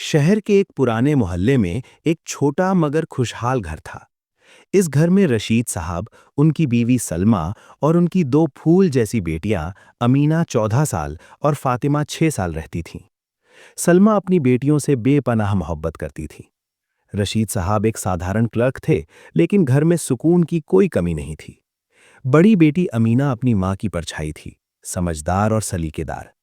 शहर के एक पुराने मोहल्ले में एक छोटा मगर खुशहाल घर था। इस घर में रशीद साहब, उनकी बीवी सलमा और उनकी दो फूल जैसी बेटियां अमीना 14 साल और फातिमा 6 साल रहती थीं। सलमा अपनी बेटियों से बेपनाह मोहब्बत करती थी। रशीद साहब एक साधारण क्लर्क थे, लेकिन घर में सुकून की कोई कमी नहीं थी। बड़ी बेटी अमीना अपनी माँ की परछाई थी, समझदार और सलीकेदार।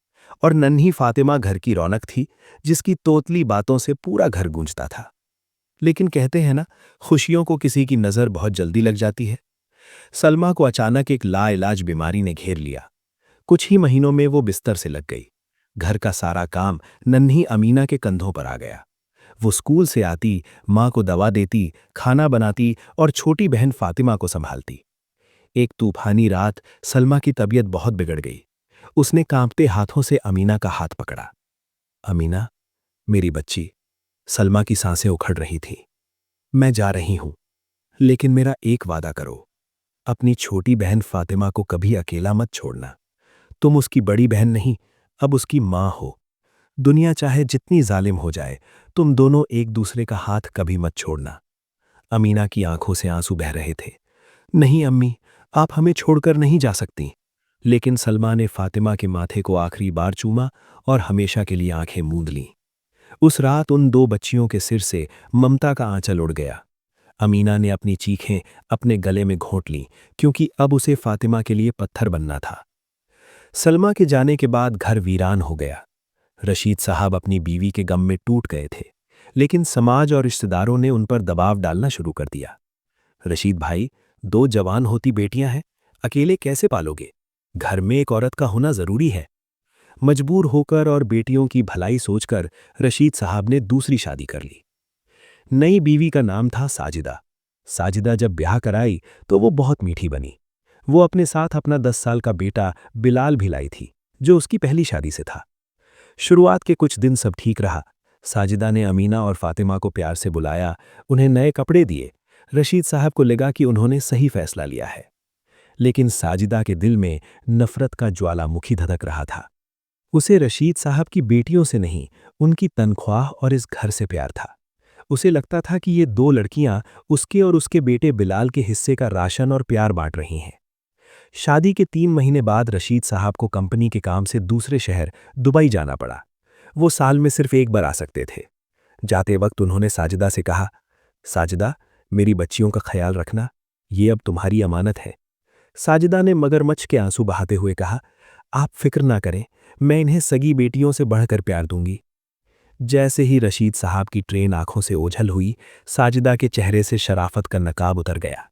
और नन्ही फातिमा घर की रौनक थी, जिसकी तोतली बातों से पूरा घर गूंजता था। लेकिन कहते हैं ना, खुशियों को किसी की नज़र बहुत जल्दी लग जाती है। सलमा को अचानक एक लाइलाज बीमारी ने घेर लिया। कुछ ही महीनों में वो बिस्तर से लग गई। घर का सारा काम नन्ही अमीना के कंधों पर आ गया। वो स्कूल से आती, माँ को दवा देती, खाना बनाती और छोटी बहन फातिमा को संभालती। एक तूफानी रात सलमा की तबीयत बहुत बिगड़ गई। उसने कांपते हाथों से अमीना का हाथ पकड़ा। अमीना, मेरी बच्ची। सलमा की सांसें उखड़ रही थीं। मैं जा रही हूं, लेकिन मेरा एक वादा करो। अपनी छोटी बहन फातिमा को कभी अकेला मत छोड़ना। तुम उसकी बड़ी बहन नहीं, अब उसकी मां हो। दुनिया चाहे जितनी जालिम हो जाए, तुम दोनों एक दूसरे का हाथ कभी मत छोड़ना। अमीना की आंखों से आंसू बह रहे थे। नहीं अम्मी, आप हमें छोड़कर नहीं जा सकती। लेकिन सलमा ने फातिमा के माथे को आखिरी बार चूमा और हमेशा के लिए आंखें मूंद लीं। उस रात उन दो बच्चियों के सिर से ममता का आंचल उड़ गया। अमीना ने अपनी चीखें अपने गले में घोंट लीं, क्योंकि अब उसे फातिमा के लिए पत्थर बनना था। सलमा के जाने के बाद घर वीरान हो गया। रशीद साहब अपनी बीवी के गम में टूट गए थे, लेकिन समाज और रिश्तेदारों ने उन पर दबाव डालना शुरू कर दिया। रशीद भाई, दो जवान होती बेटियां हैं, अकेले कैसे पालोगे? घर में एक औरत का होना जरूरी है। मजबूर होकर और बेटियों की भलाई सोचकर रशीद साहब ने दूसरी शादी कर ली। नई बीवी का नाम था साजिदा। साजिदा जब ब्याह कराई तो वो बहुत मीठी बनी। वो अपने साथ अपना 10 साल का बेटा बिलाल भी लाई थी, जो उसकी पहली शादी से था। शुरुआत के कुछ दिन सब ठीक रहा। साजिदा ने अमीना और फातिमा को प्यार से बुलाया, उन्हें नए कपड़े दिए। रशीद साहब को लगा कि उन्होंने सही फैसला लिया है। लेकिन साजिदा के दिल में नफरत का ज्वालामुखी धधक रहा था। उसे रशीद साहब की बेटियों से नहीं, उनकी तनख्वाह और इस घर से प्यार था। उसे लगता था कि ये दो लड़कियां उसके और उसके बेटे बिलाल के हिस्से का राशन और प्यार बांट रही हैं। शादी के 3 महीने बाद रशीद साहब को कंपनी के काम से दूसरे शहर दुबई जाना पड़ा। वो साल में सिर्फ एक बार आ सकते थे। जाते वक्त उन्होंने साजिदा से कहा, साजिदा, मेरी बच्चियों का ख्याल रखना, ये अब तुम्हारी अमानत है। साजिदा ने मगरमच्छ के आंसू बहाते हुए कहा, आप फिक्र ना करें, मैं इन्हें सगी बेटियों से बढ़कर प्यार दूंगी। जैसे ही रशीद साहब की ट्रेन आंखों से ओझल हुई, साजिदा के चेहरे से शराफत का नकाब उतर गया।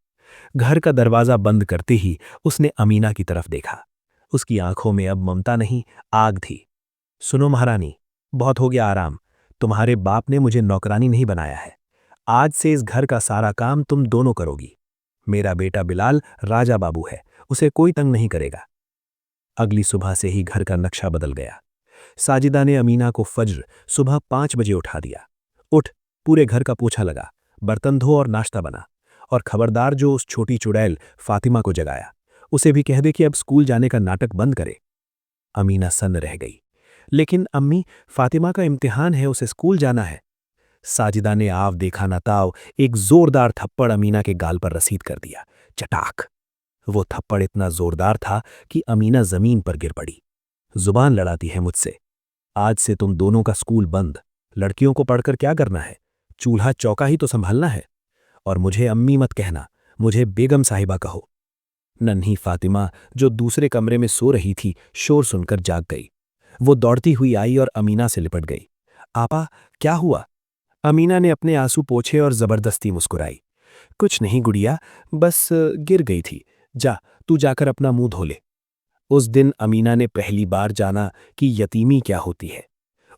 घर का दरवाजा बंद करते ही उसने अमीना की तरफ देखा। उसकी आंखों में अब ममता नहीं, आग थी। सुनो महारानी, बहुत हो गया आराम। तुम्हारे बाप ने मुझे नौकरानी नहीं बनाया है। आज से इस घर का सारा काम तुम दोनों करोगी। मेरा बेटा बिलाल राजा बाबू है, उसे कोई तंग नहीं करेगा। अगली सुबह से ही घर का नक्शा बदल गया। साजिदा ने अमीना को फज्र सुबह 5 बजे उठा दिया। उठ, पूरे घर का पोछा लगा, बर्तन धो और नाश्ता बना। और खबरदार जो उस छोटी चुड़ैल फातिमा को जगाया, उसे भी कह दे कि अब स्कूल जाने का नाटक बंद करे। अमीना सन्न रह गई। लेकिन अम्मी, फातिमा का इम्तिहान है, उसे स्कूल जाना है। साजिदा ने आव देखा ना ताव एक जोरदार थप्पड़ अमीना के गाल पर रसीद कर दिया। चटाक। वो थप्पड़ इतना जोरदार था कि अमीना जमीन पर गिर पड़ी। जुबान लड़ाती है मुझसे। आज से तुम दोनों का स्कूल बंद। लड़कियों को पढ़कर क्या करना है? चूल्हा चौका ही तो संभालना है। और मुझे अम्मी मत कहना, मुझे बेगम साहिबा कहो। नन्ही फातिमा, जो दूसरे कमरे में सो रही थी, शोर सुनकर जाग गई। वो दौड़ती हुई आई और अमीना से लिपट गई। आपा, क्या हुआ? अमीना ने अपने आंसू पोंछे और जबरदस्ती मुस्कुराई। कुछ नहीं गुड़िया, बस गिर गई थी। जा, तू जाकर अपना मुंह धो ले। उस दिन अमीना ने पहली बार जाना कि यतीमी क्या होती है।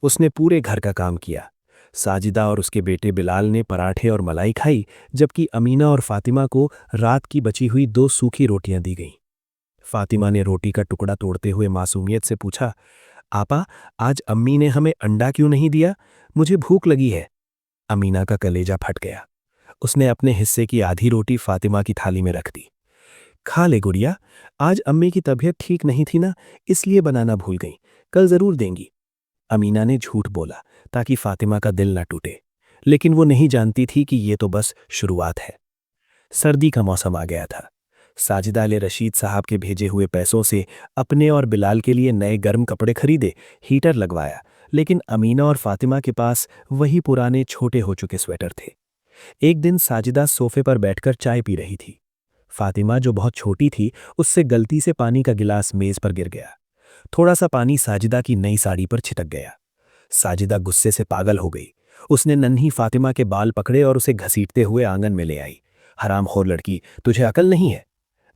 उसने पूरे घर का काम किया। साजिदा और उसके बेटे बिलाल ने पराठे और मलाई खाई, जबकि अमीना और फातिमा को रात की बची हुई 2 सूखी रोटियां दी गईं। फातिमा ने रोटी का टुकड़ा तोड़ते हुए मासूमियत से पूछा, आपा, आज अम्मी ने हमें अंडा क्यों नहीं दिया? मुझे भूख लगी है। अमीना का कलेजा फट गया। उसने अपने हिस्से की आधी रोटी फातिमा की थाली में रख दी। खा ले गुड़िया, आज अम्मी की तबीयत ठीक नहीं थी ना, इसलिए बनाना भूल गई, कल जरूर देंगी। अमीना ने झूठ बोला, ताकि फातिमा का दिल ना टूटे। लेकिन वो नहीं जानती थी कि ये तो बस शुरुआत है। सर्दी का मौसम आ गया था। साजिदा ने रशीद साहब के भेजे हुए पैसों से अपने और बिलाल के लिए नए गर्म कपड़े खरीदे, हीटर लगवाया, लेकिन अमीना और फातिमा के पास वही पुराने छोटे हो चुके स्वेटर थे। एक दिन साजिदा सोफे पर बैठकर चाय पी रही थी। फातिमा, जो बहुत छोटी थी, उससे गलती से पानी का गिलास मेज पर गिर गया। थोड़ा सा पानी साजिदा की नई साड़ी पर छिटक गया। साजिदा गुस्से से पागल हो गई। उसने नन्ही फातिमा के बाल पकड़े और उसे घसीटते हुए आंगन में ले आई। हरामखोर लड़की, तुझे अकल नहीं है।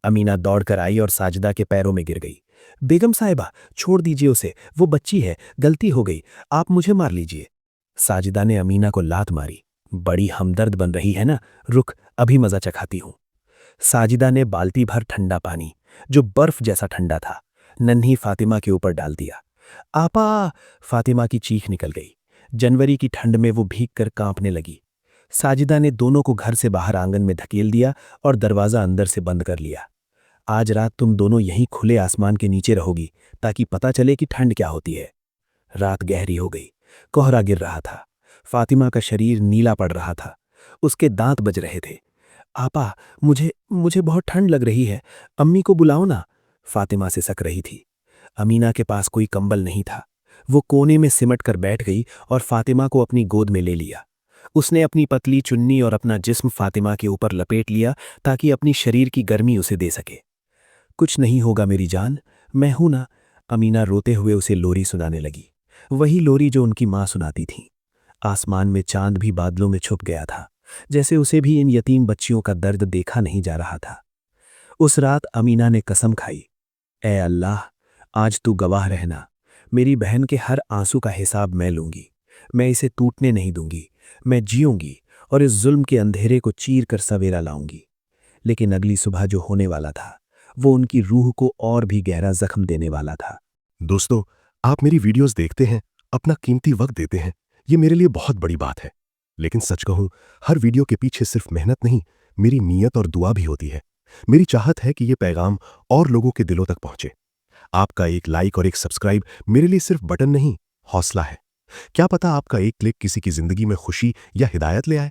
अमीना दौड़कर आई और साजिदा के पैरों में गिर गई। बेगम साहिबा, छोड़ दीजिए उसे, वो बच्ची है, गलती हो गई, आप मुझे मार लीजिए। साजिदा ने अमीना को लात मारी। बड़ी हमदर्द बन रही है ना, रुक, अभी मजा चखाती हूं। साजिदा ने बाल्टी भर ठंडा पानी, जो बर्फ जैसा ठंडा था, नन्ही फातिमा के ऊपर डाल दिया। आपा! फातिमा की चीख निकल गई। जनवरी की ठंड में वो भीग कर कांपने लगी। साजिदा ने दोनों को घर से बाहर आंगन में धकेल दिया और दरवाजा अंदर से बंद कर लिया। आज रात तुम दोनों यहीं खुले आसमान के नीचे रहोगी, ताकि पता चले कि ठंड क्या होती है। रात गहरी हो गई। कोहरा गिर रहा था। फातिमा का शरीर नीला पड़ रहा था। उसके दांत बज रहे थे। आपा, मुझे मुझे बहुत ठंड लग रही है, अम्मी को बुलाओ ना। फातिमा से सक रही थी। अमीना के पास कोई कंबल नहीं था। वो कोने में सिमट कर बैठ गई और फातिमा को अपनी गोद में ले लिया। उसने अपनी पतली चुन्नी और अपना जिस्म फातिमा के ऊपर लपेट लिया, ताकि अपनी शरीर की गर्मी उसे दे सके। कुछ नहीं होगा मेरी जान, मैं हूं ना। अमीना रोते हुए उसे लोरी सुनाने लगी, वही लोरी जो उनकी मां सुनाती थी। आसमान में चांद भी बादलों में छुप गया था, जैसे उसे भी इन यतीम बच्चियों का दर्द देखा नहीं जा रहा था। उस रात अमीना ने कसम खाई, ए अल्लाह, आज तू गवाह रहना, मेरी बहन के हर आंसू का हिसाब मैं लूंगी। मैं इसे टूटने नहीं दूंगी। मैं जीऊंगी और इस जुल्म के अंधेरे को चीर कर सवेरा लाऊंगी। लेकिन अगली सुबह जो होने वाला था, वो उनकी रूह को और भी गहरा जख्म देने वाला था। दोस्तों, आप मेरी वीडियोस देखते हैं, अपना कीमती वक्त देते हैं, ये मेरे लिए बहुत बड़ी बात है। लेकिन सच कहूं, हर वीडियो के पीछे सिर्फ मेहनत नहीं, मेरी नीयत और दुआ भी होती है। मेरी चाहत है कि ये पैगाम और लोगों के दिलों तक पहुंचे। आपका एक लाइक और एक सब्सक्राइब मेरे लिए सिर्फ बटन नहीं, हौसला है। क्या पता आपका एक क्लिक किसी की जिंदगी में खुशी या हिदायत ले आए।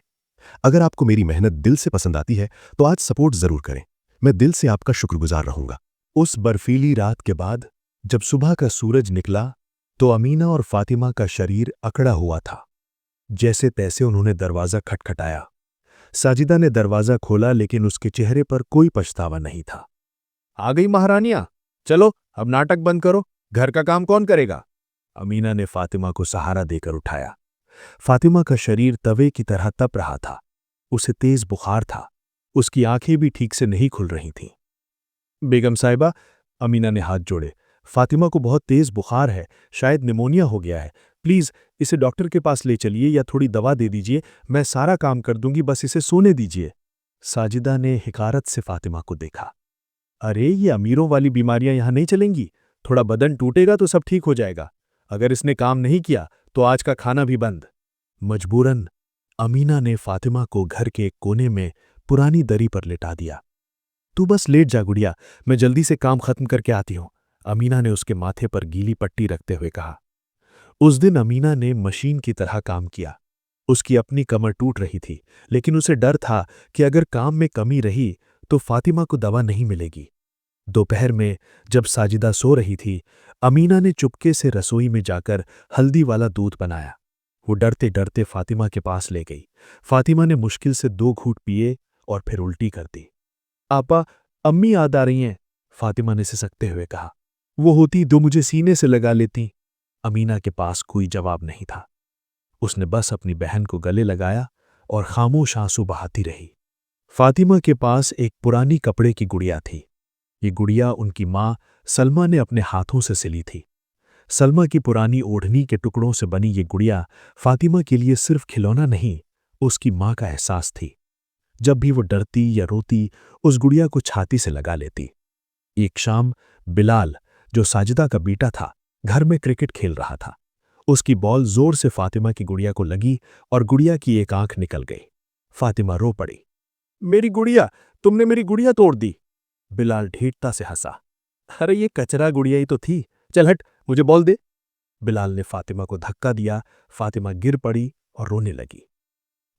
अगर आपको मेरी मेहनत दिल से पसंद आती है तो आज सपोर्ट जरूर करें। मैं दिल से आपका शुक्रगुजार रहूंगा। उस बर्फीली रात के बाद जब सुबह का सूरज निकला तो अमीना और फातिमा का शरीर अकड़ा हुआ था। जैसे तैसे उन्होंने दरवाजा खटखटाया। साजिदा ने दरवाजा खोला, लेकिन उसके चेहरे पर कोई पछतावा नहीं था। आ गई महारानियां, चलो अब नाटक बंद करो, घर का काम कौन करेगा? अमीना ने फातिमा को सहारा देकर उठाया। फातिमा का शरीर तवे की तरह तप रहा था। उसे तेज बुखार था। उसकी आंखें भी ठीक से नहीं खुल रही थीं। बेगम साहिबा, अमीना ने हाथ जोड़े, फातिमा को बहुत तेज बुखार है, शायद निमोनिया हो गया है। प्लीज इसे डॉक्टर के पास ले चलिए या थोड़ी दवा दे दीजिए। मैं सारा काम कर दूंगी, बस इसे सोने दीजिए। साजिदा ने हिकारत से फातिमा को देखा। अरे, ये अमीरों वाली बीमारियां यहां नहीं चलेंगी। थोड़ा बदन टूटेगा तो सब ठीक हो जाएगा। अगर इसने काम नहीं किया तो आज का खाना भी बंद। मजबूरन अमीना ने फातिमा को घर के एक कोने में पुरानी दरी पर लिटा दिया। तू बस लेट जा गुड़िया, मैं जल्दी से काम खत्म करके आती हूं, अमीना ने उसके माथे पर गीली पट्टी रखते हुए कहा। उस दिन अमीना ने मशीन की तरह काम किया। उसकी अपनी कमर टूट रही थी, लेकिन उसे डर था कि अगर काम में कमी रही तो फातिमा को दवा नहीं मिलेगी। दोपहर में जब साजिदा सो रही थी, अमीना ने चुपके से रसोई में जाकर हल्दी वाला दूध बनाया। वो डरते डरते फातिमा के पास ले गई। फातिमा ने मुश्किल से 2 घूंट पिए और फिर उल्टी कर दी। आपा, अम्मी याद आ रही हैं, फातिमा ने सिसकते हुए कहा। वो होती तो मुझे सीने से लगा लेती। अमीना के पास कोई जवाब नहीं था। उसने बस अपनी बहन को गले लगाया और खामोश आंसू बहाती रही। फातिमा के पास एक पुरानी कपड़े की गुड़िया थी। ये गुड़िया उनकी मां सलमा ने अपने हाथों से सिली थी। सलमा की पुरानी ओढ़नी के टुकड़ों से बनी ये गुड़िया फातिमा के लिए सिर्फ खिलौना नहीं, उसकी मां का एहसास थी। जब भी वो डरती या रोती, उस गुड़िया को छाती से लगा लेती। एक शाम बिलाल, जो साजिदा का बेटा था, घर में क्रिकेट खेल रहा था। उसकी बॉल जोर से फातिमा की गुड़िया को लगी और गुड़िया की एक आंख निकल गई। फातिमा रो पड़ी। मेरी गुड़िया, तुमने मेरी गुड़िया तोड़ दी। बिलाल ढीठता से हंसा। अरे, ये कचरा गुड़िया ही तो थी, चल हट, मुझे बॉल दे। बिलाल ने फातिमा को धक्का दिया। फातिमा गिर पड़ी और रोने लगी।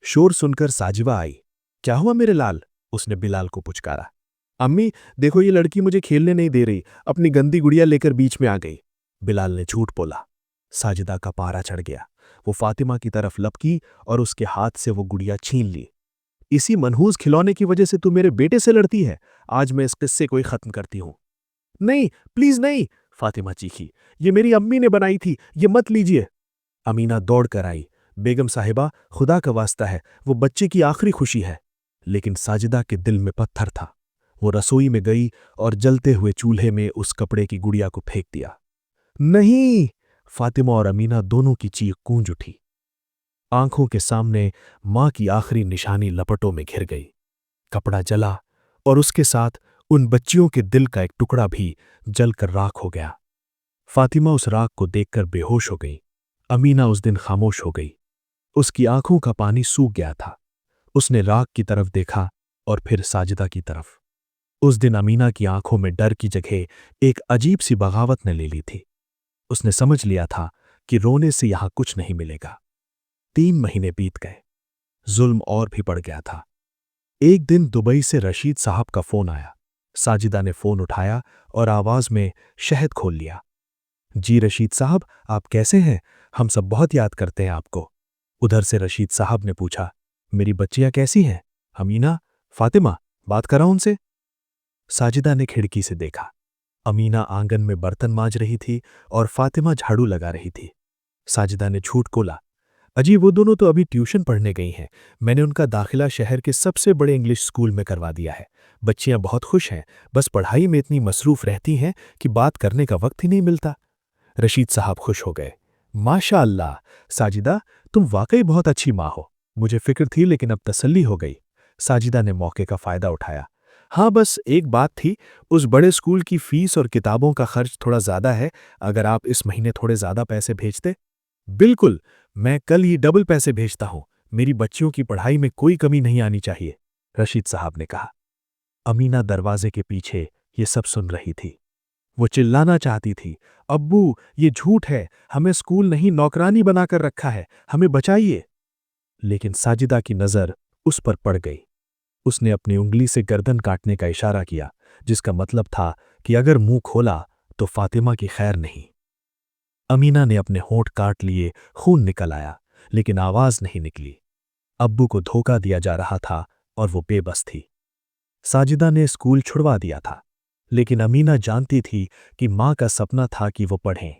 शोर सुनकर साजिबा आई। क्या हुआ मेरे लाल? उसने बिलाल को पुचकारा। अम्मी, देखो ये लड़की मुझे खेलने नहीं दे रही, अपनी गंदी गुड़िया लेकर बीच में आ गई। बिलाल ने झूठ बोला। साजिदा का पारा चढ़ गया। वो फातिमा की तरफ लपकी और उसके हाथ से वो गुड़िया छीन ली। इसी मनहूस खिलौने की वजह से तू मेरे बेटे से लड़ती है। आज मैं इस किस्से को ही खत्म करती हूं। नहीं, प्लीज नहीं, फातिमा चीखी। ये मेरी अम्मी ने बनाई थी, ये मत लीजिए। अमीना दौड़ कर आई। बेगम साहिबा, खुदा का वास्ता है, वो बच्चे की आखिरी खुशी है। लेकिन साजिदा के दिल में पत्थर था। वो रसोई में गई और जलते हुए चूल्हे में उस कपड़े की गुड़िया को फेंक दिया। नहीं! फातिमा और अमीना दोनों की चीख गूंज उठी। आंखों के सामने मां की आखिरी निशानी लपटों में घिर गई। कपड़ा जला और उसके साथ उन बच्चियों के दिल का एक टुकड़ा भी जलकर राख हो गया। फातिमा उस राख को देखकर बेहोश हो गई। अमीना उस दिन खामोश हो गई। उसकी आंखों का पानी सूख गया था। उसने राख की तरफ देखा और फिर साजिदा की तरफ। उस दिन अमीना की आंखों में डर की जगह एक अजीब सी बगावत ने ले ली थी। उसने समझ लिया था कि रोने से यहां कुछ नहीं मिलेगा। 3 महीने बीत गए। जुल्म और भी बढ़ गया था। एक दिन दुबई से रशीद साहब का फोन आया। साजिदा ने फोन उठाया और आवाज में शहद खोल लिया। जी रशीद साहब, आप कैसे हैं? हम सब बहुत याद करते हैं आपको। उधर से रशीद साहब ने पूछा, मेरी बच्चियां कैसी हैं? अमीना, फातिमा, बात कराऊं उनसे? साजिदा ने खिड़की से देखा। अमीना आंगन में बर्तन मांज रही थी और फातिमा झाड़ू लगा रही थी। साजिदा ने झूठ बोला, अजी वो दोनों तो अभी ट्यूशन पढ़ने गई हैं। मैंने उनका दाखिला शहर के सबसे बड़े इंग्लिश स्कूल में करवा दिया है। बच्चियां बहुत खुश हैं, बस पढ़ाई में इतनी मसरूफ रहती हैं कि बात करने का वक्त ही नहीं मिलता। रशीद साहब खुश हो गए। माशा अल्लाह, साजिदा, तुम वाकई बहुत अच्छी माँ हो। मुझे फिक्र थी लेकिन अब तसल्ली हो गई। साजिदा ने मौके का फायदा उठाया। हाँ, बस एक बात थी, उस बड़े स्कूल की फीस और किताबों का खर्च थोड़ा ज्यादा है। अगर आप इस महीने थोड़े ज्यादा पैसे भेजते। बिल्कुल, मैं कल ही डबल पैसे भेजता हूं। मेरी बच्चियों की पढ़ाई में कोई कमी नहीं आनी चाहिए, रशीद साहब ने कहा। अमीना दरवाजे के पीछे ये सब सुन रही थी। वो चिल्लाना चाहती थी, अब्बू, ये झूठ है, हमें स्कूल नहीं नौकरानी बनाकर रखा है, हमें बचाइए। लेकिन साजिदा की नजर उस पर पड़ गई। उसने अपनी उंगली से गर्दन काटने का इशारा किया, जिसका मतलब था कि अगर मुंह खोला तो फातिमा की खैर नहीं। अमीना ने अपने होंठ काट लिए, खून निकल आया, लेकिन आवाज नहीं निकली। अब्बू को धोखा दिया जा रहा था और वो बेबस थी। साजिदा ने स्कूल छुड़वा दिया था, लेकिन अमीना जानती थी कि मां का सपना था कि वो पढ़ें।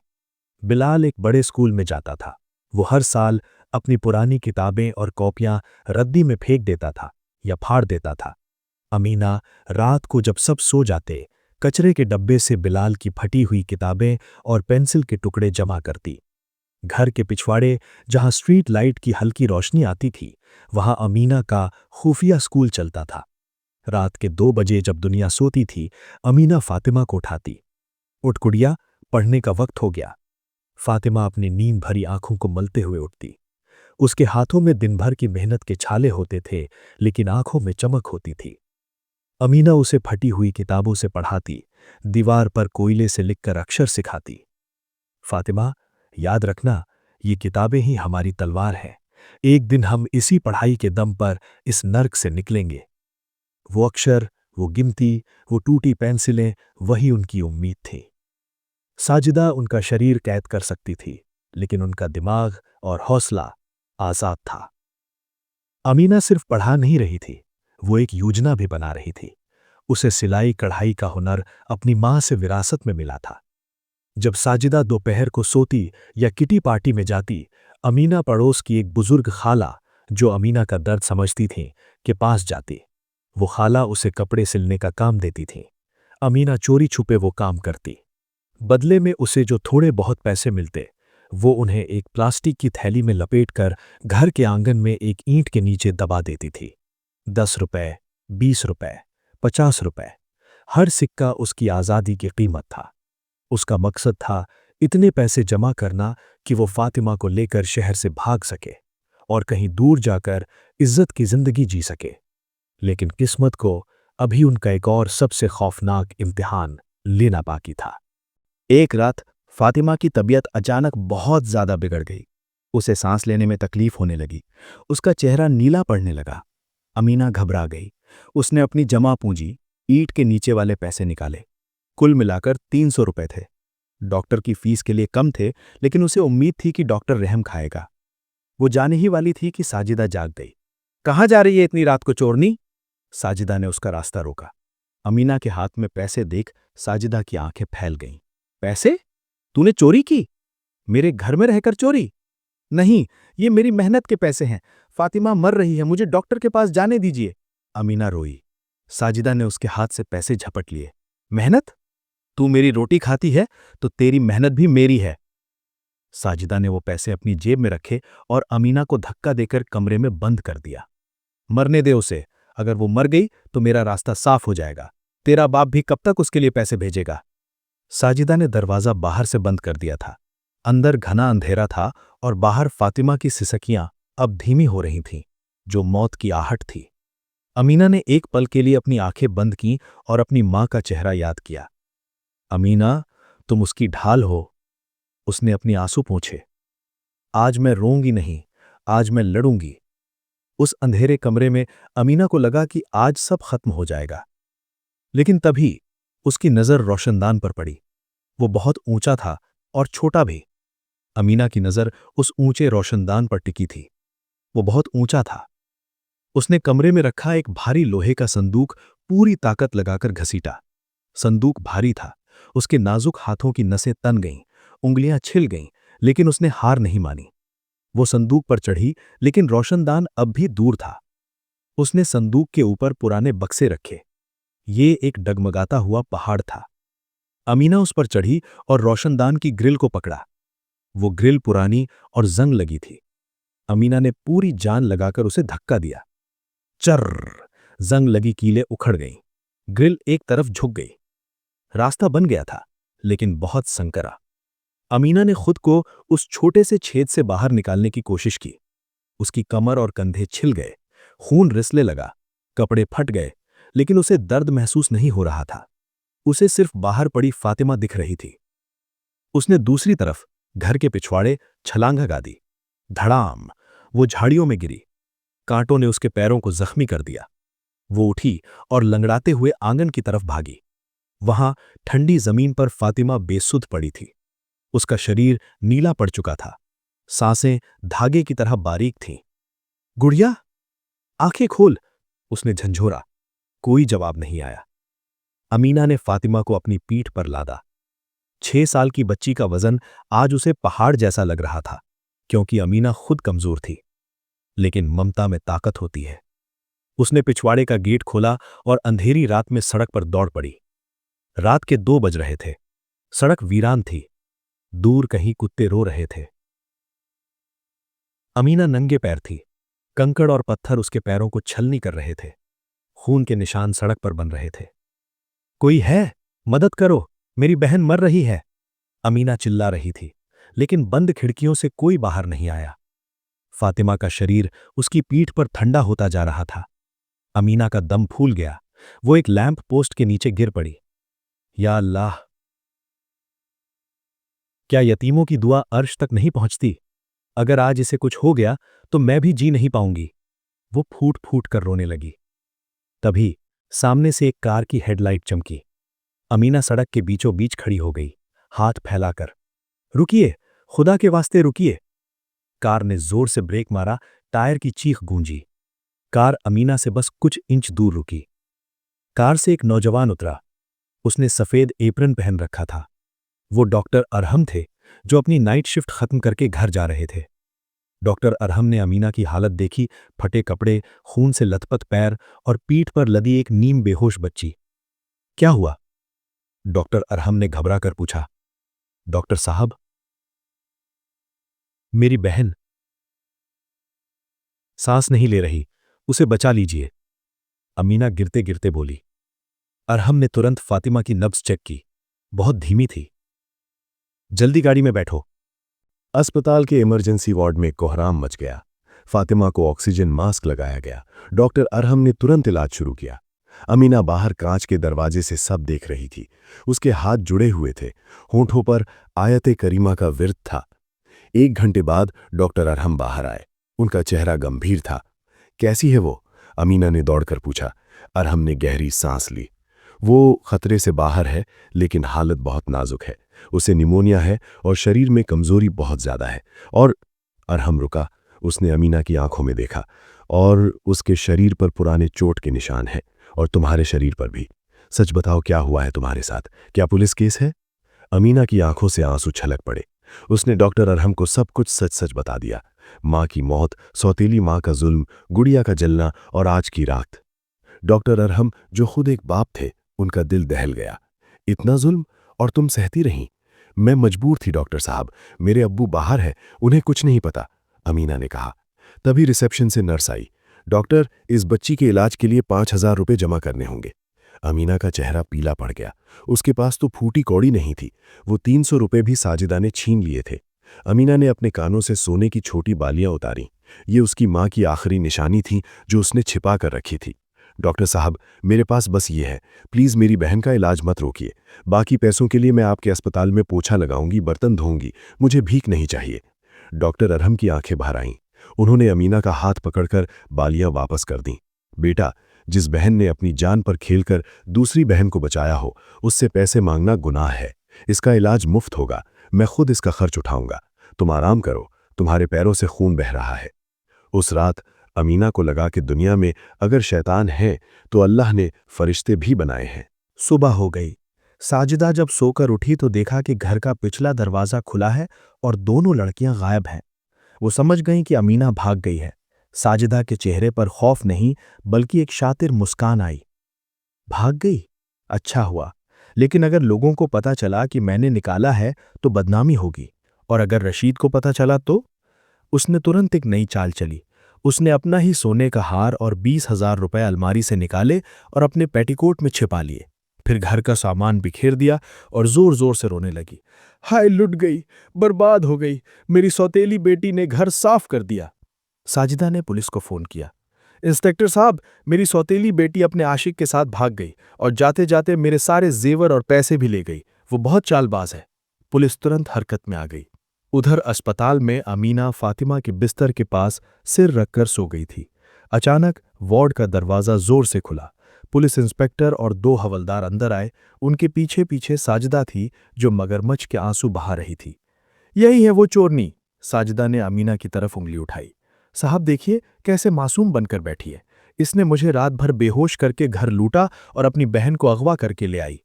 बिलाल एक बड़े स्कूल में जाता था। वो हर साल अपनी पुरानी किताबें और कॉपियां रद्दी में फेंक देता था या फाड़ देता था। अमीना रात को जब सब सो जाते, कचरे के डब्बे से बिलाल की फटी हुई किताबें और पेंसिल के टुकड़े जमा करती। घर के पिछवाड़े जहां स्ट्रीट लाइट की हल्की रोशनी आती थी, वहां अमीना का खुफिया स्कूल चलता था। रात के 2 बजे जब दुनिया सोती थी, अमीना फातिमा को उठाती। उठ गुड़िया, पढ़ने का वक्त हो गया। फातिमा अपनी नींद भरी आंखों को मलते हुए उठती। उसके हाथों में दिन भर की मेहनत के छाले होते थे, लेकिन आंखों में चमक होती थी। अमीना उसे फटी हुई किताबों से पढ़ाती, दीवार पर कोयले से लिखकर अक्षर सिखाती। फातिमा, याद रखना, ये किताबें ही हमारी तलवार हैं। एक दिन हम इसी पढ़ाई के दम पर इस नर्क से निकलेंगे। वो अक्षर, वो गिनती, वो टूटी पेंसिलें, वही उनकी उम्मीद थी। साजिदा उनका शरीर कैद कर सकती थी, लेकिन उनका दिमाग और हौसला आजाद था। अमीना सिर्फ पढ़ा नहीं रही थी, वो एक योजना भी बना रही थी। उसे सिलाई कढ़ाई का हुनर अपनी मां से विरासत में मिला था। जब साजिदा दोपहर को सोती या किटी पार्टी में जाती, अमीना पड़ोस की एक बुजुर्ग खाला, जो अमीना का दर्द समझती थी, के पास जाती। वो खाला उसे कपड़े सिलने का काम देती थी। अमीना चोरी छुपे वो काम करती। बदले में उसे जो थोड़े बहुत पैसे मिलते, वो उन्हें एक प्लास्टिक की थैली में लपेटकर घर के आंगन में एक ईंट के नीचे दबा देती थी। 10 रुपए, 20 रुपए, 50 रुपए, हर सिक्का उसकी आज़ादी की कीमत था। उसका मकसद था इतने पैसे जमा करना कि वो फातिमा को लेकर शहर से भाग सके और कहीं दूर जाकर इज्जत की जिंदगी जी सके। लेकिन किस्मत को अभी उनका एक और सबसे खौफनाक इम्तिहान लेना बाकी था। एक रात फातिमा की तबीयत अचानक बहुत ज्यादा बिगड़ गई। उसे सांस लेने में तकलीफ होने लगी। उसका चेहरा नीला पड़ने लगा। अमीना घबरा गई। उसने अपनी जमा पूंजी, ईंट के नीचे वाले पैसे निकाले। कुल मिलाकर 300 रुपए थे। डॉक्टर की फीस के लिए कम थे, लेकिन उसे उम्मीद थी कि डॉक्टर रहम खाएगा। वो जाने ही वाली थी कि साजिदा जाग गई। कहाँ जा रही है इतनी रात को चोरनी? साजिदा ने उसका रास्ता रोका। अमीना के हाथ में पैसे देख साजिदा की आंखें फैल गईं। पैसे? तूने चोरी की? मेरे घर में रहकर चोरी? नहीं, ये मेरी मेहनत के पैसे हैं। फातिमा मर रही है, मुझे डॉक्टर के पास जाने दीजिए। अमीना रोई। साजिदा ने उसके हाथ से पैसे झपट लिए। मेहनत? तू मेरी रोटी खाती है तो तेरी मेहनत भी मेरी है। साजिदा ने वो पैसे अपनी जेब में रखे और अमीना को धक्का देकर कमरे में बंद कर दिया। मरने दे उसे। अगर वो मर गई तो मेरा रास्ता साफ हो जाएगा। तेरा बाप भी कब तक उसके लिए पैसे भेजेगा? साजिदा ने दरवाजा बाहर से बंद कर दिया था। अंदर घना अंधेरा था और बाहर फातिमा की सिसकियां अब धीमी हो रही थीं, जो मौत की आहट थी। अमीना ने एक पल के लिए अपनी आंखें बंद कीं और अपनी मां का चेहरा याद किया। अमीना, तुम उसकी ढाल हो। उसने अपनी आंसू पोंछे। आज मैं रोऊंगी नहीं, आज मैं लड़ूंगी। उस अंधेरे कमरे में अमीना को लगा कि आज सब खत्म हो जाएगा। लेकिन तभी उसकी नजर रोशनदान पर पड़ी। वो बहुत ऊंचा था और छोटा भी। अमीना की नजर उस ऊंचे रोशनदान पर टिकी थी। वो बहुत ऊंचा था। उसने कमरे में रखा एक भारी लोहे का संदूक पूरी ताकत लगाकर घसीटा। संदूक भारी था। उसके नाजुक हाथों की नसें तन गईं, उंगलियां छिल गईं, लेकिन उसने हार नहीं मानी। वो संदूक पर चढ़ी, लेकिन रोशनदान अब भी दूर था। उसने संदूक के ऊपर पुराने बक्से रखे। ये एक डगमगाता हुआ पहाड़ था। अमीना उस पर चढ़ी और रोशनदान की ग्रिल को पकड़ा। वो ग्रिल पुरानी और जंग लगी थी। अमीना ने पूरी जान लगाकर उसे धक्का दिया। चर्र! जंग लगी कीलें उखड़ गईं। ग्रिल एक तरफ झुक गई। रास्ता बन गया था, लेकिन बहुत संकरा। अमीना ने खुद को उस छोटे से छेद से बाहर निकालने की कोशिश की। उसकी कमर और कंधे छिल गए, खून रिसने लगा, कपड़े फट गए, लेकिन उसे दर्द महसूस नहीं हो रहा था। उसे सिर्फ बाहर पड़ी फातिमा दिख रही थी। उसने दूसरी तरफ घर के पिछवाड़े छलांग लगा दी। धड़ाम! वो झाड़ियों में गिरी। कांटों ने उसके पैरों को जख्मी कर दिया। वो उठी और लंगड़ाते हुए आंगन की तरफ भागी। वहां ठंडी जमीन पर फातिमा बेसुध पड़ी थी। उसका शरीर नीला पड़ चुका था। सांसें धागे की तरह बारीक थीं। गुड़िया, आंखें खोल! उसने झंझोरा। कोई जवाब नहीं आया। अमीना ने फातिमा को अपनी पीठ पर लादा। 6 साल की बच्ची का वजन आज उसे पहाड़ जैसा लग रहा था, क्योंकि अमीना खुद कमजोर थी। लेकिन ममता में ताकत होती है। उसने पिछवाड़े का गेट खोला और अंधेरी रात में सड़क पर दौड़ पड़ी। रात के 2 बज रहे थे। सड़क वीरान थी। दूर कहीं कुत्ते रो रहे थे। अमीना नंगे पैर थी। कंकड़ और पत्थर उसके पैरों को छलनी कर रहे थे। खून के निशान सड़क पर बन रहे थे। कोई है? मदद करो, मेरी बहन मर रही है। अमीना चिल्ला रही थी, लेकिन बंद खिड़कियों से कोई बाहर नहीं आया। फातिमा का शरीर उसकी पीठ पर ठंडा होता जा रहा था। अमीना का दम फूल गया। वो एक लैंप पोस्ट के नीचे गिर पड़ी। या अल्लाह! क्या यतीमों की दुआ अर्श तक नहीं पहुंचती? अगर आज इसे कुछ हो गया तो मैं भी जी नहीं पाऊंगी। वो फूट फूट कर रोने लगी। तभी सामने से एक कार की हेडलाइट चमकी। अमीना सड़क के बीचों बीच खड़ी हो गई, हाथ फैलाकर। रुकिए, खुदा के वास्ते रुकिए! कार ने जोर से ब्रेक मारा। टायर की चीख गूंजी। कार अमीना से बस कुछ इंच दूर रुकी। कार से एक नौजवान उतरा। उसने सफेद एप्रन पहन रखा था। वो डॉक्टर अरहम थे, जो अपनी नाइट शिफ्ट खत्म करके घर जा रहे थे। डॉक्टर अरहम ने अमीना की हालत देखी। फटे कपड़े, खून से लथपथ पैर और पीठ पर लदी एक नीम बेहोश बच्ची। क्या हुआ? डॉक्टर अरहम ने घबरा कर पूछा। डॉक्टर साहब, मेरी बहन सांस नहीं ले रही, उसे बचा लीजिए। अमीना गिरते गिरते बोली। अरहम ने तुरंत फातिमा की नब्ज चेक की। बहुत धीमी थी। जल्दी गाड़ी में बैठो। अस्पताल के इमरजेंसी वार्ड में कोहराम मच गया। फातिमा को ऑक्सीजन मास्क लगाया गया। डॉक्टर अरहम ने तुरंत इलाज शुरू किया। अमीना बाहर कांच के दरवाजे से सब देख रही थी। उसके हाथ जुड़े हुए थे, होंठों पर आयते करीमा का विर्त था। 1 घंटे बाद डॉक्टर अरहम बाहर आए। उनका चेहरा गंभीर था। कैसी है वो? अमीना ने दौड़कर पूछा। अरहम ने गहरी सांस ली। वो खतरे से बाहर है, लेकिन हालत बहुत नाजुक है। उसे निमोनिया है और शरीर में कमजोरी बहुत ज्यादा है। और अरहम रुका। उसने अमीना की आंखों में देखा। और उसके शरीर पर पुराने चोट के निशान हैं, और तुम्हारे शरीर पर भी। सच बताओ, क्या हुआ है तुम्हारे साथ? क्या पुलिस केस है? अमीना की आंखों से आंसू छलक पड़े। उसने डॉक्टर अरहम को सब कुछ सच सच बता दिया। माँ की मौत, सौतेली माँ का जुल्म, गुड़िया का जलना और आज की रात। डॉक्टर अरहम, जो खुद एक बाप थे, उनका दिल दहल गया। इतना जुल्म, और तुम सहती रहीं? मैं मजबूर थी डॉक्टर साहब। मेरे अब्बू बाहर है, उन्हें कुछ नहीं पता, अमीना ने कहा। तभी रिसेप्शन से नर्स आई। डॉक्टर, इस बच्ची के इलाज के लिए 5,000 रुपये जमा करने होंगे। अमीना का चेहरा पीला पड़ गया। उसके पास तो फूटी कौड़ी नहीं थी। वो 300 रुपये भी साजिदा ने छीन लिए थे। अमीना ने अपने कानों से सोने की छोटी बालियां उतारी। ये उसकी माँ की आखिरी निशानी थी, जो उसने छिपा कर रखी थी। डॉक्टर साहब, मेरे पास बस ये है। प्लीज़ मेरी बहन का इलाज मत रोकिए। बाकी पैसों के लिए मैं आपके अस्पताल में पोछा लगाऊंगी, बर्तन धोऊंगी। मुझे भीख नहीं चाहिए। डॉक्टर अरहम की आंखें बाहर आईं। उन्होंने अमीना का हाथ पकड़कर बालियां वापस कर दीं। बेटा, जिस बहन ने अपनी जान पर खेलकर दूसरी बहन को बचाया हो, उससे पैसे मांगना गुनाह है। इसका इलाज मुफ्त होगा। मैं खुद इसका खर्च उठाऊंगा। तुम आराम करो, तुम्हारे पैरों से खून बह रहा है। उस रात अमीना को लगा कि दुनिया में अगर शैतान है तो अल्लाह ने फरिश्ते भी बनाए हैं। सुबह हो गई। साजिदा जब सोकर उठी तो देखा कि घर का पिछला दरवाजा खुला है और दोनों लड़कियां गायब हैं। वो समझ गईं कि अमीना भाग गई है। साजिदा के चेहरे पर खौफ नहीं, बल्कि एक शातिर मुस्कान आई। भाग गई? अच्छा हुआ। लेकिन अगर लोगों को पता चला कि मैंने निकाला है तो बदनामी होगी। और अगर रशीद को पता चला तो? उसने तुरंत एक नई चाल चली। उसने अपना ही सोने का हार और 20,000 रुपए अलमारी से निकाले और अपने पेटीकोट में छिपा लिए। फिर घर का सामान बिखेर दिया और जोर जोर से रोने लगी। हाय, लुट गई, बर्बाद हो गई। मेरी सौतेली बेटी ने घर साफ कर दिया। साजिदा ने पुलिस को फोन किया। इंस्पेक्टर साहब, मेरी सौतेली बेटी अपने आशिक के साथ भाग गई और जाते जाते मेरे सारे जेवर और पैसे भी ले गई। वो बहुत चालबाज है। पुलिस तुरंत हरकत में आ गई। उधर अस्पताल में अमीना फातिमा के बिस्तर के पास सिर रखकर सो गई थी। अचानक वार्ड का दरवाजा जोर से खुला। पुलिस इंस्पेक्टर और 2 हवलदार अंदर आए। उनके पीछे पीछे साजिदा थी, जो मगरमच्छ के आंसू बहा रही थी। यही है वो चोरनी। साजिदा ने अमीना की तरफ उंगली उठाई। साहब देखिए, कैसे मासूम बनकर बैठी है। इसने मुझे रात भर बेहोश करके घर लूटा और अपनी बहन को अगवा करके ले आई।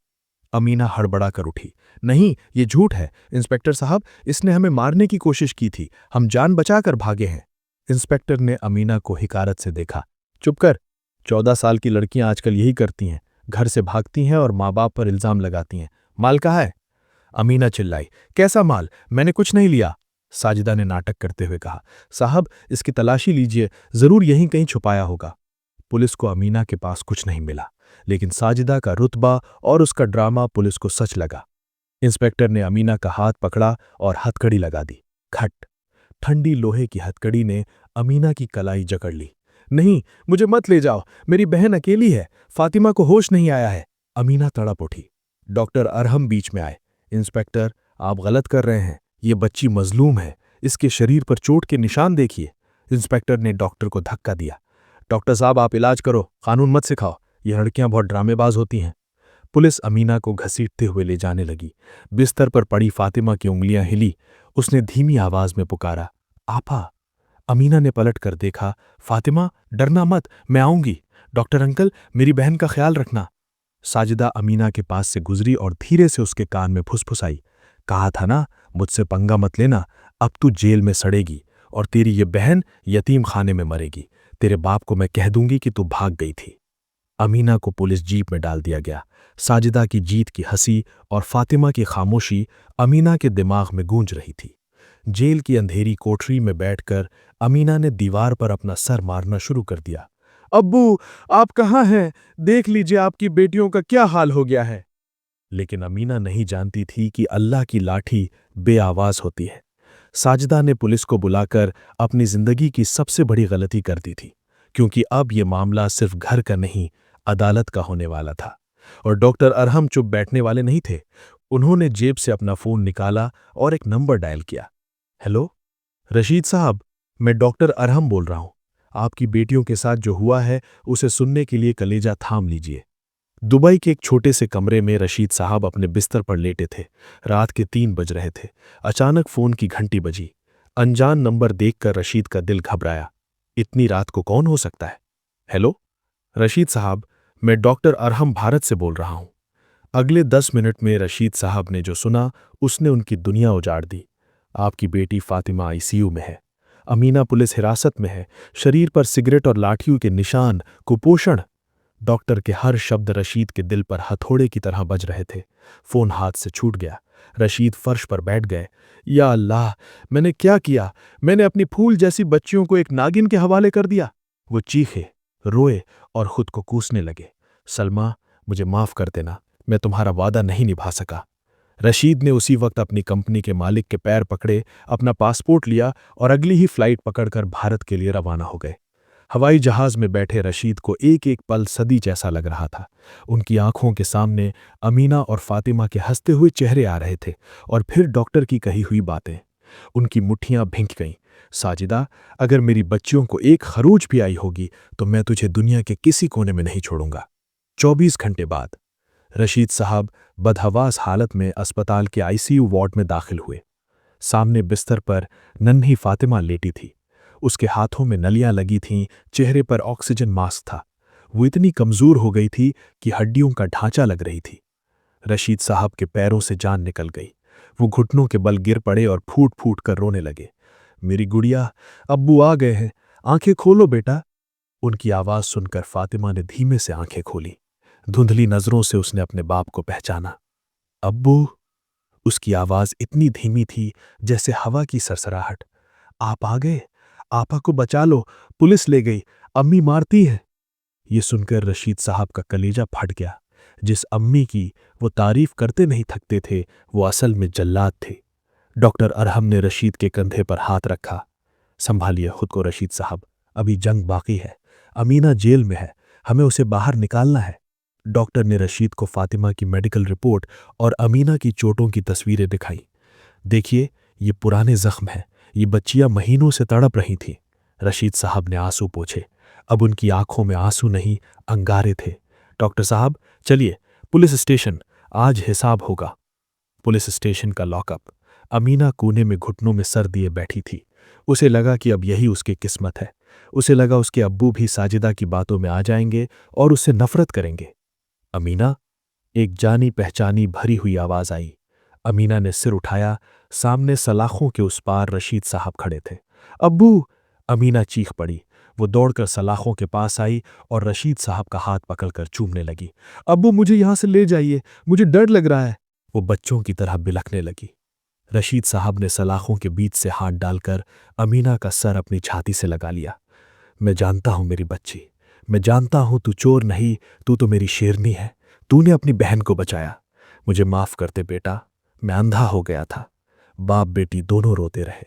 अमीना हड़बड़ा कर उठी। नहीं, ये झूठ है इंस्पेक्टर साहब। इसने हमें मारने की कोशिश की थी। हम जान बचाकर भागे हैं। इंस्पेक्टर ने अमीना को हिकारत से देखा। चुप कर। 14 साल की लड़कियां आजकल यही करती हैं। घर से भागती हैं और माँ बाप पर इल्जाम लगाती हैं। माल कहाँ है? अमीना चिल्लाई। कैसा माल? मैंने कुछ नहीं लिया। साजिदा ने नाटक करते हुए कहा। साहब, इसकी तलाशी लीजिए, जरूर यहीं कहीं छुपाया होगा। पुलिस को अमीना के पास कुछ नहीं मिला, लेकिन साजिदा का रुतबा और उसका ड्रामा पुलिस को सच लगा। इंस्पेक्टर ने अमीना का हाथ पकड़ा और हथकड़ी लगा दी। खट। ठंडी लोहे की हथकड़ी ने अमीना की कलाई जकड़ ली। नहीं, मुझे मत ले जाओ। मेरी बहन अकेली है। फातिमा को होश नहीं आया है। अमीना तड़प उठी। डॉक्टर अरहम बीच में आए। इंस्पेक्टर, आप गलत कर रहे हैं। ये बच्ची मजलूम है। इसके शरीर पर चोट के निशान देखिए। इंस्पेक्टर ने डॉक्टर को धक्का दिया। डॉक्टर साहब, आप इलाज करो, कानून मत सिखाओ। ये लड़कियां बहुत ड्रामेबाज होती हैं। पुलिस अमीना को घसीटते हुए ले जाने लगी। बिस्तर पर पड़ी फातिमा की उंगलियां हिली। उसने धीमी आवाज में पुकारा, आपा। अमीना ने पलट कर देखा। फातिमा, डरना मत, मैं आऊंगी। डॉक्टर अंकल, मेरी बहन का ख्याल रखना। साजिदा अमीना के पास से गुजरी और धीरे से उसके कान में फुसफुसाई। कहा था ना, मुझसे पंगा मत लेना। अब तू जेल में सड़ेगी और तेरी ये बहन यतीम खाने में मरेगी। तेरे बाप को मैं कह दूंगी कि तू भाग गई थी। अमीना को पुलिस जीप में डाल दिया गया। साजिदा की जीत की हंसी और फातिमा की खामोशी अमीना के दिमाग में गूंज रही थी। जेल की अंधेरी कोठरी में बैठकर अमीना ने दीवार पर अपना सर मारना शुरू कर दिया। अब्बू, आप कहाँ हैं? देख लीजिए आपकी बेटियों का क्या हाल हो गया है। लेकिन अमीना नहीं जानती थी कि अल्लाह की लाठी बेआवाज होती है। साजिदा ने पुलिस को बुलाकर अपनी जिंदगी की सबसे बड़ी गलती कर दी थी, क्योंकि अब ये मामला सिर्फ घर का नहीं, अदालत का होने वाला था और डॉक्टर अरहम चुप बैठने वाले नहीं थे। उन्होंने जेब से अपना फोन निकाला और एक नंबर डायल किया। हेलो, रशीद साहब, मैं डॉक्टर अरहम बोल रहा हूं। आपकी बेटियों के साथ जो हुआ है उसे सुनने के लिए कलेजा थाम लीजिए। दुबई के एक छोटे से कमरे में रशीद साहब अपने बिस्तर पर लेटे थे। रात के 3 बज रहे थे। अचानक फोन की घंटी बजी। अनजान नंबर देखकर रशीद का दिल घबराया। इतनी रात को कौन हो सकता है? हेलो, रशीद साहब, मैं डॉक्टर अरहम भारत से बोल रहा हूं। अगले 10 मिनट में रशीद साहब ने जो सुना उसने उनकी दुनिया उजाड़ दी। आपकी बेटी फातिमा आईसीयू में है। अमीना पुलिस हिरासत में है। शरीर पर सिगरेट और लाठियों के निशान, कुपोषण। डॉक्टर के हर शब्द रशीद के दिल पर हथौड़े की तरह बज रहे थे। फोन हाथ से छूट गया। रशीद फर्श पर बैठ गए। या अल्लाह, मैंने क्या किया? मैंने अपनी फूल जैसी बच्चियों को एक नागिन के हवाले कर दिया। वो चीखे, रोए और खुद को कूसने लगे। सलमा, मुझे माफ कर देना, मैं तुम्हारा वादा नहीं निभा सका। रशीद ने उसी वक्त अपनी कंपनी के मालिक के पैर पकड़े, अपना पासपोर्ट लिया और अगली ही फ्लाइट पकड़कर भारत के लिए रवाना हो गए। हवाई जहाज में बैठे रशीद को एक एक पल सदी जैसा लग रहा था। उनकी आंखों के सामने अमीना और फातिमा के हंसते हुए चेहरे आ रहे थे और फिर डॉक्टर की कही हुई बातें। उनकी मुट्ठियां भिंक गईं। साजिदा, अगर मेरी बच्चियों को एक खरोच भी आई होगी तो मैं तुझे दुनिया के किसी कोने में नहीं छोड़ूंगा। 24 घंटे बाद रशीद साहब बदहवास हालत में अस्पताल के आईसीयू वार्ड में दाखिल हुए। सामने बिस्तर पर नन्ही फातिमा लेटी थी। उसके हाथों में नलियां लगी थीं, चेहरे पर ऑक्सीजन मास्क था। वो इतनी कमजोर हो गई थी कि हड्डियों का ढांचा लग रही थी। रशीद साहब के पैरों से जान निकल गई। वो घुटनों के बल गिर पड़े और फूट फूट कर रोने लगे। मेरी गुड़िया, अब्बू आ गए हैं, आंखें खोलो बेटा। उनकी आवाज सुनकर फातिमा ने धीमे से आंखें खोली। धुंधली नजरों से उसने अपने बाप को पहचाना। अब्बू। उसकी आवाज इतनी धीमी थी जैसे हवा की सरसराहट। आप आ गए? आपा को बचा लो, पुलिस ले गई, अम्मी मारती है। ये सुनकर रशीद साहब का कलेजा फट गया। जिस अम्मी की वो तारीफ करते नहीं थकते थे, वो असल में जल्लाद थे। डॉक्टर अरहम ने रशीद के कंधे पर हाथ रखा। संभालिए खुद को रशीद साहब, अभी जंग बाकी है। अमीना जेल में है, हमें उसे बाहर निकालना है। डॉक्टर ने रशीद को फातिमा की मेडिकल रिपोर्ट और अमीना की चोटों की तस्वीरें दिखाई। देखिए, ये पुराने जख्म हैं, ये बच्चियां महीनों से तड़प रही थीं। रशीद साहब ने आंसू पोंछे। अब उनकी आंखों में आंसू नहीं, अंगारे थे। डॉक्टर साहब, चलिए पुलिस स्टेशन, आज हिसाब होगा। पुलिस स्टेशन का लॉकअप। अमीना कोने में घुटनों में सर दिए बैठी थी। उसे लगा कि अब यही उसकी किस्मत है। उसे लगा उसके अब्बू भी साजिदा की बातों में आ जाएंगे और उससे नफरत करेंगे। अमीना, एक जानी पहचानी भरी हुई आवाज आई। अमीना ने सिर उठाया। सामने सलाखों के उस पार रशीद साहब खड़े थे। अब्बू! अमीना चीख पड़ी। वो दौड़कर सलाखों के पास आई और रशीद साहब का हाथ पकड़कर चूमने लगी। अब्बू, मुझे यहां से ले जाइए, मुझे डर लग रहा है। वो बच्चों की तरह बिलखने लगी। रशीद साहब ने सलाखों के बीच से हाथ डालकर अमीना का सर अपनी छाती से लगा लिया। मैं जानता हूं मेरी बच्ची, मैं जानता हूं तू चोर नहीं, तू तो मेरी शेरनी है। तूने अपनी बहन को बचाया। मुझे माफ कर दे बेटा, मैं अंधा हो गया था। बाप बेटी दोनों रोते रहे।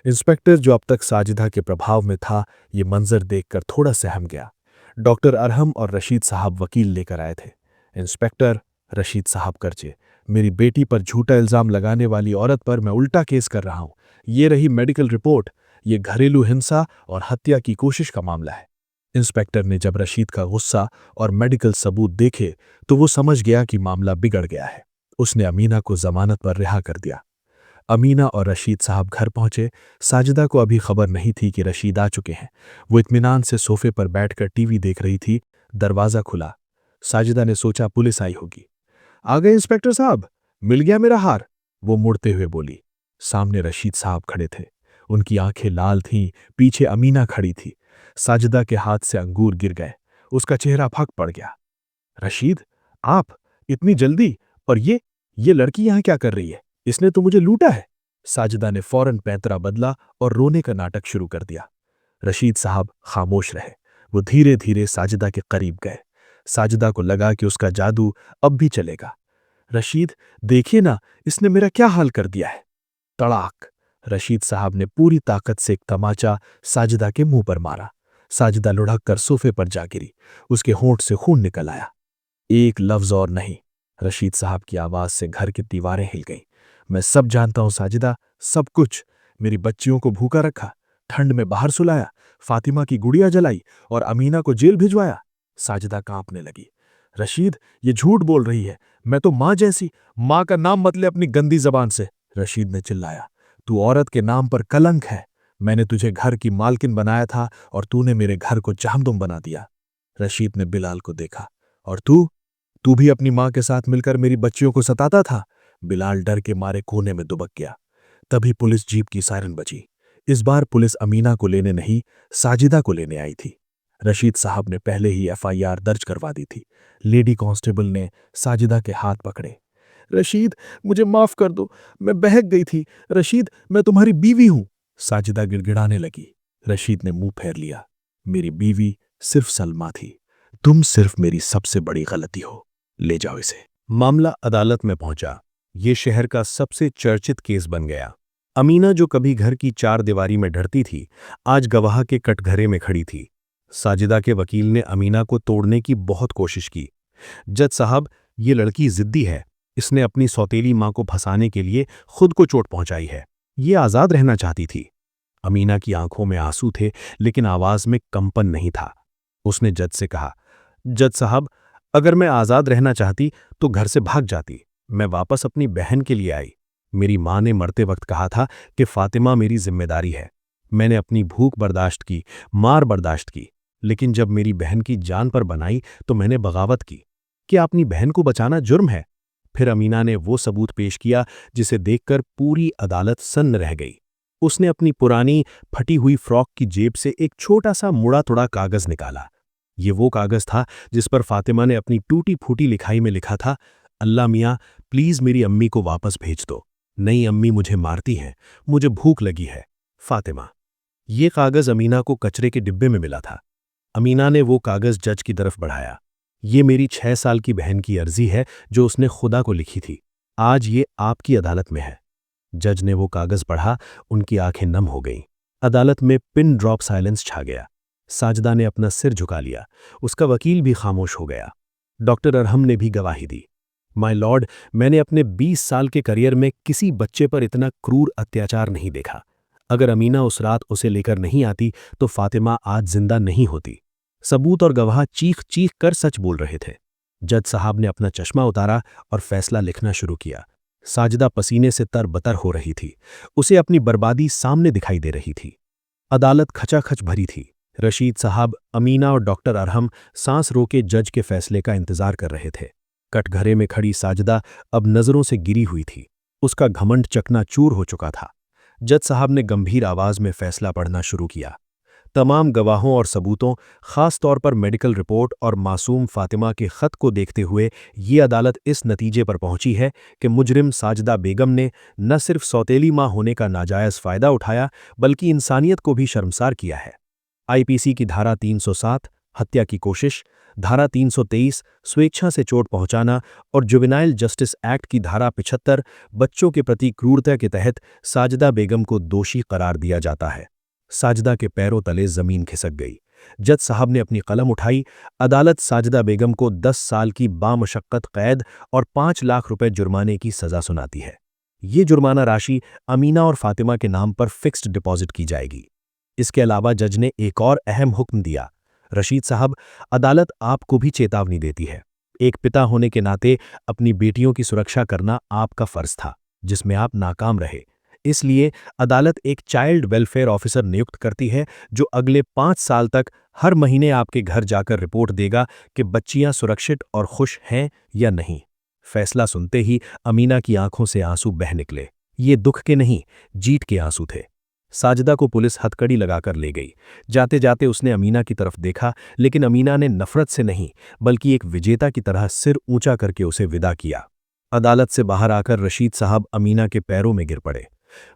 इंस्पेक्टर, जो अब तक साजिदा के प्रभाव में था, ये मंजर देखकर थोड़ा सहम गया। डॉक्टर अरहम और रशीद साहब वकील लेकर आए थे। इंस्पेक्टर, रशीद साहब कर्जे, मेरी बेटी पर झूठा इल्जाम लगाने वाली औरत पर मैं उल्टा केस कर रहा हूं। ये रही मेडिकल रिपोर्ट। ये घरेलू हिंसा और हत्या की कोशिश का मामला है। इंस्पेक्टर ने जब रशीद का गुस्सा और मेडिकल सबूत देखे तो वो समझ गया कि मामला बिगड़ गया है। उसने अमीना को जमानत पर रिहा कर दिया। अमीना और रशीद साहब घर पहुंचे। साजिदा को अभी खबर नहीं थी कि रशीद आ चुके हैं। वो इत्मीनान से सोफे पर बैठकर टीवी देख रही थी। दरवाजा खुला। साजिदा ने सोचा पुलिस आई होगी। आ गए इंस्पेक्टर साहब, मिल गया मेरा हार, वो मुड़ते हुए बोली। सामने रशीद साहब खड़े थे। उनकी आंखें लाल थीं, पीछे अमीना खड़ी थी। साजिदा के हाथ से अंगूर गिर गए। उसका चेहरा फक पड़ गया। रशीद, आप इतनी जल्दी? और ये लड़की यहां क्या कर रही है? इसने तो मुझे लूटा है। साजिदा ने फौरन पैंतरा बदला और रोने का नाटक शुरू कर दिया। रशीद साहब खामोश रहे। वो धीरे धीरे साजिदा के करीब गए। साजिदा को लगा कि उसका जादू अब भी चलेगा। रशीद, देखिए ना, इसने मेरा क्या हाल कर दिया है। तड़ाक! रशीद साहब ने पूरी ताकत से एक तमाचा साजिदा के मुंह पर मारा। साजिदा लुढ़क कर सोफे पर जा गिरी। उसके होंठ से खून निकल आया। एक लफ्ज और नहीं। रशीद साहब की आवाज से घर की दीवारें हिल गईं। मैं सब जानता हूं साजिदा, सब कुछ। मेरी बच्चियों को भूखा रखा, ठंड में बाहर सुलाया, फातिमा की गुड़िया जलाई और अमीना को जेल भिजवाया। साजिदा कांपने लगी। रशीद, ये झूठ बोल रही है। मैं तो मां जैसी। मां का नाम मत ले अपनी गंदी जबान से। रशीद ने चिल्लाया। तू औरत के नाम पर कलंक है। मैंने तुझे घर की मालकिन बनाया था और तूने मेरे घर को जहन्नुम बना दिया। रशीद ने बिलाल को देखा। और तू भी अपनी मां के साथ मिलकर मेरी बच्चियों को सताता था। बिलाल डर के मारे कोने में दुबक गया। तभी पुलिस जीप की सायरन बजी। इस बार पुलिस अमीना को लेने नहीं, साजिदा को लेने आई थी। रशीद साहब ने पहले ही एफआईआर दर्ज करवा दी थी। लेडी कांस्टेबल ने साजिदा के हाथ पकड़े। रशीद, मुझे माफ कर दो, मैं बहक गई थी। रशीद, मैं तुम्हारी बीवी हूं। साजिदा गिड़गिड़ाने लगी। रशीद ने मुंह फेर लिया। मेरी बीवी सिर्फ सलमा थी। तुम सिर्फ मेरी सबसे बड़ी गलती हो। ले जाओ इसे। मामला अदालत में पहुंचा। ये शहर का सबसे चर्चित केस बन गया। अमीना, जो कभी घर की चार दीवारी में डरती थी, आज गवाह के कटघरे में खड़ी थी। साजिदा के वकील ने अमीना को तोड़ने की बहुत कोशिश की। जज साहब, ये लड़की जिद्दी है। इसने अपनी सौतेली मां को फंसाने के लिए खुद को चोट पहुंचाई है। ये आजाद रहना चाहती थी। अमीना की आंखों में आंसू थे, लेकिन आवाज में कंपन नहीं था। उसने जज से कहा, जज साहब, अगर मैं आजाद रहना चाहती तो घर से भाग जाती। मैं वापस अपनी बहन के लिए आई। मेरी मां ने मरते वक्त कहा था कि फातिमा मेरी जिम्मेदारी है। मैंने अपनी भूख बर्दाश्त की, मार बर्दाश्त की, लेकिन जब मेरी बहन की जान पर बनाई तो मैंने बगावत की। क्या अपनी बहन को बचाना जुर्म है? फिर अमीना ने वो सबूत पेश किया जिसे देखकर पूरी अदालत सन्न रह गई। उसने अपनी पुरानी फटी हुई फ्रॉक की जेब से एक छोटा सा मुड़ा तुड़ा कागज निकाला। ये वो कागज था जिस पर फातिमा ने अपनी टूटी फूटी लिखाई में लिखा था, अल्लाह मियाँ, प्लीज मेरी अम्मी को वापस भेज दो। नई अम्मी मुझे मारती हैं, मुझे भूख लगी है। फातिमा। ये कागज अमीना को कचरे के डिब्बे में मिला था। अमीना ने वो कागज जज की तरफ बढ़ाया। ये मेरी 6 साल की बहन की अर्जी है जो उसने खुदा को लिखी थी। आज ये आपकी अदालत में है। जज ने वो कागज पढ़ा, उनकी आंखें नम हो गईं। अदालत में पिन ड्रॉप साइलेंस छा गया। साजिदा ने अपना सिर झुका लिया। उसका वकील भी खामोश हो गया। डॉक्टर अरहम ने भी गवाही दी। माय लॉर्ड, मैंने अपने 20 साल के करियर में किसी बच्चे पर इतना क्रूर अत्याचार नहीं देखा। अगर अमीना उस रात उसे लेकर नहीं आती तो फातिमा आज जिंदा नहीं होती। सबूत और गवाह चीख चीख कर सच बोल रहे थे। जज साहब ने अपना चश्मा उतारा और फैसला लिखना शुरू किया। साजिदा पसीने से तरबतर हो रही थी। उसे अपनी बर्बादी सामने दिखाई दे रही थी। अदालत खचाखच भरी थी। रशीद साहब, अमीना और डॉक्टर अरहम सांस रोके जज के फैसले का इंतजार कर रहे थे। कटघरे में खड़ी साजिदा अब नजरों से गिरी हुई थी। उसका घमंड चकनाचूर हो चुका था। जज साहब ने गंभीर आवाज में फैसला पढ़ना शुरू किया। तमाम गवाहों और सबूतों, खास तौर पर मेडिकल रिपोर्ट और मासूम फातिमा के खत को देखते हुए ये अदालत इस नतीजे पर पहुंची है कि मुजरिम साजिदा बेगम ने न सिर्फ सौतेली मां होने का नाजायज फायदा उठाया, बल्कि इंसानियत को भी शर्मसार किया है। आईपीसी की धारा 307 हत्या की कोशिश, धारा 323 स्वेच्छा से चोट पहुंचाना और जुवेनाइल जस्टिस एक्ट की धारा 75 बच्चों के प्रति क्रूरता के तहत साजिदा बेगम को दोषी करार दिया जाता है। साजिदा के पैरों तले जमीन खिसक गई। जज साहब ने अपनी कलम उठाई। अदालत साजिदा बेगम को 10 साल की बामशक्कत कैद और 5 लाख रुपए जुर्माने की सजा सुनाती है। ये जुर्माना राशि अमीना और फातिमा के नाम पर फिक्स्ड डिपॉजिट की जाएगी। इसके अलावा जज ने एक और अहम हुक्म दिया। रशीद साहब, अदालत आपको भी चेतावनी देती है। एक पिता होने के नाते अपनी बेटियों की सुरक्षा करना आपका फर्ज था, जिसमें आप नाकाम रहे। इसलिए अदालत एक चाइल्ड वेलफेयर ऑफिसर नियुक्त करती है जो अगले 5 साल तक हर महीने आपके घर जाकर रिपोर्ट देगा कि बच्चियां सुरक्षित और खुश हैं या नहीं। फैसला सुनते ही अमीना की आंखों से आंसू बह निकले। ये दुख के नहीं, जीत के आंसू थे। साजिदा को पुलिस हथकड़ी लगाकर ले गई। जाते जाते उसने अमीना की तरफ देखा, लेकिन अमीना ने नफरत से नहीं बल्कि एक विजेता की तरह सिर ऊंचा करके उसे विदा किया। अदालत से बाहर आकर रशीद साहब अमीना के पैरों में गिर पड़े।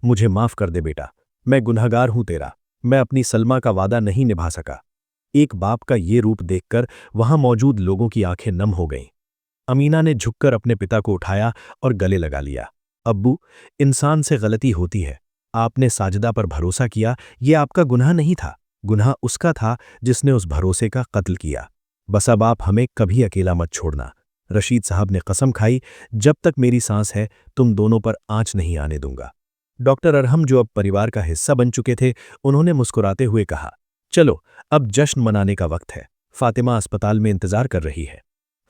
मुझे माफ कर दे बेटा, मैं गुनहगार हूं तेरा। मैं अपनी सलमा का वादा नहीं निभा सका। एक बाप का ये रूप देखकर वहां मौजूद लोगों की आंखें नम हो गईं। अमीना ने झुककर अपने पिता को उठाया और गले लगा लिया। अब्बू, इंसान से गलती होती है। आपने साजिदा पर भरोसा किया, ये आपका गुनाह नहीं था। गुनाह उसका था जिसने उस भरोसे का कत्ल किया। बस अब आप हमें कभी अकेला मत छोड़ना। रशीद साहब ने कसम खाई, जब तक मेरी सांस है तुम दोनों पर आंच नहीं आने दूंगा। डॉक्टर अरहम, जो अब परिवार का हिस्सा बन चुके थे, उन्होंने मुस्कुराते हुए कहा, चलो अब जश्न मनाने का वक्त है। फातिमा अस्पताल में इंतजार कर रही है।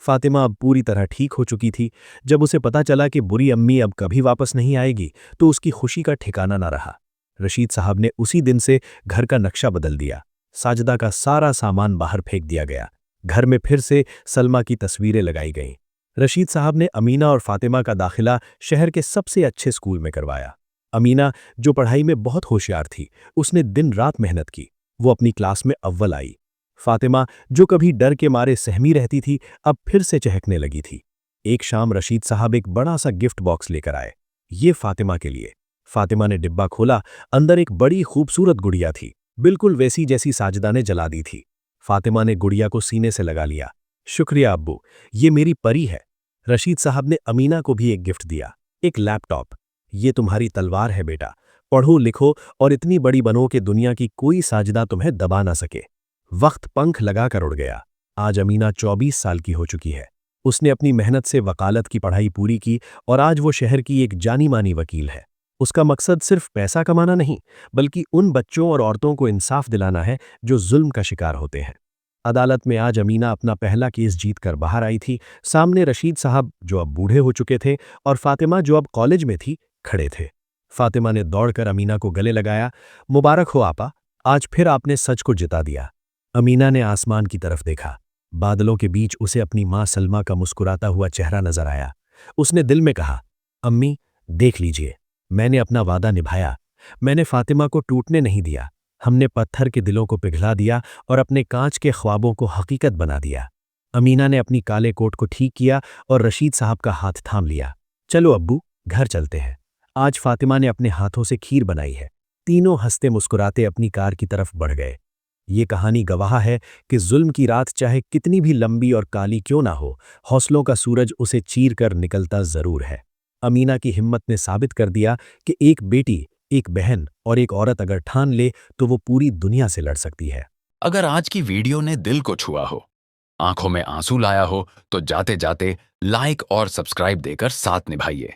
फातिमा अब पूरी तरह ठीक हो चुकी थी। जब उसे पता चला कि बुरी अम्मी अब कभी वापस नहीं आएगी तो उसकी खुशी का ठिकाना न रहा। रशीद साहब ने उसी दिन से घर का नक्शा बदल दिया। साजिदा का सारा सामान बाहर फेंक दिया गया। घर में फिर से सलमा की तस्वीरें लगाई गईं। रशीद साहब ने अमीना और फातिमा का दाखिला शहर के सबसे अच्छे स्कूल में करवाया। अमीना, जो पढ़ाई में बहुत होशियार थी, उसने दिन रात मेहनत की। वो अपनी क्लास में अव्वल आई। फातिमा, जो कभी डर के मारे सहमी रहती थी, अब फिर से चहकने लगी थी। एक शाम रशीद साहब एक बड़ा सा गिफ्ट बॉक्स लेकर आए। ये फातिमा के लिए। फातिमा ने डिब्बा खोला। अंदर एक बड़ी खूबसूरत गुड़िया थी, बिल्कुल वैसी जैसी साजिदा ने जला दी थी। फातिमा ने गुड़िया को सीने से लगा लिया। शुक्रिया अब्बू, ये मेरी परी है। रशीद साहब ने अमीना को भी एक गिफ्ट दिया, एक लैपटॉप। ये तुम्हारी तलवार है बेटा, पढ़ो लिखो और इतनी बड़ी बनो कि दुनिया की कोई साजिदा तुम्हें दबा ना सके। वक्त पंख लगाकर उड़ गया। आज अमीना 24 साल की हो चुकी है। उसने अपनी मेहनत से वकालत की पढ़ाई पूरी की और आज वो शहर की एक जानी मानी वकील है। उसका मकसद सिर्फ पैसा कमाना नहीं, बल्कि उन बच्चों और औरतों को इंसाफ दिलाना है जो जुल्म का शिकार होते हैं। अदालत में आज अमीना अपना पहला केस जीतकर बाहर आई थी। सामने रशीद साहब, जो अब बूढ़े हो चुके थे, और फातिमा, जो अब कॉलेज में थी, खड़े थे। फातिमा ने दौड़कर अमीना को गले लगाया। मुबारक हो आपा, आज फिर आपने सच को जिता दिया। अमीना ने आसमान की तरफ देखा। बादलों के बीच उसे अपनी मां सलमा का मुस्कुराता हुआ चेहरा नजर आया। उसने दिल में कहा, अम्मी देख लीजिए, मैंने अपना वादा निभाया। मैंने फातिमा को टूटने नहीं दिया। हमने पत्थर के दिलों को पिघला दिया और अपने कांच के ख्वाबों को हकीकत बना दिया। अमीना ने अपनी काले कोट को ठीक किया और रशीद साहब का हाथ थाम लिया। चलो अब्बू, घर चलते हैं। आज फातिमा ने अपने हाथों से खीर बनाई है। तीनों हंसते मुस्कुराते अपनी कार की तरफ बढ़ गए। ये कहानी गवाह है कि जुल्म की रात चाहे कितनी भी लंबी और काली क्यों ना हो, हौसलों का सूरज उसे चीर कर निकलता जरूर है। अमीना की हिम्मत ने साबित कर दिया कि एक बेटी, एक बहन और एक औरत अगर ठान ले तो वो पूरी दुनिया से लड़ सकती है। अगर आज की वीडियो ने दिल को छुआ हो, आंखों में आंसू लाया हो, तो जाते जाते लाइक और सब्सक्राइब देकर साथ निभाइए।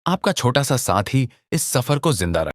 आपका छोटा सा साथ ही इस सफर को जिंदा रखेगा।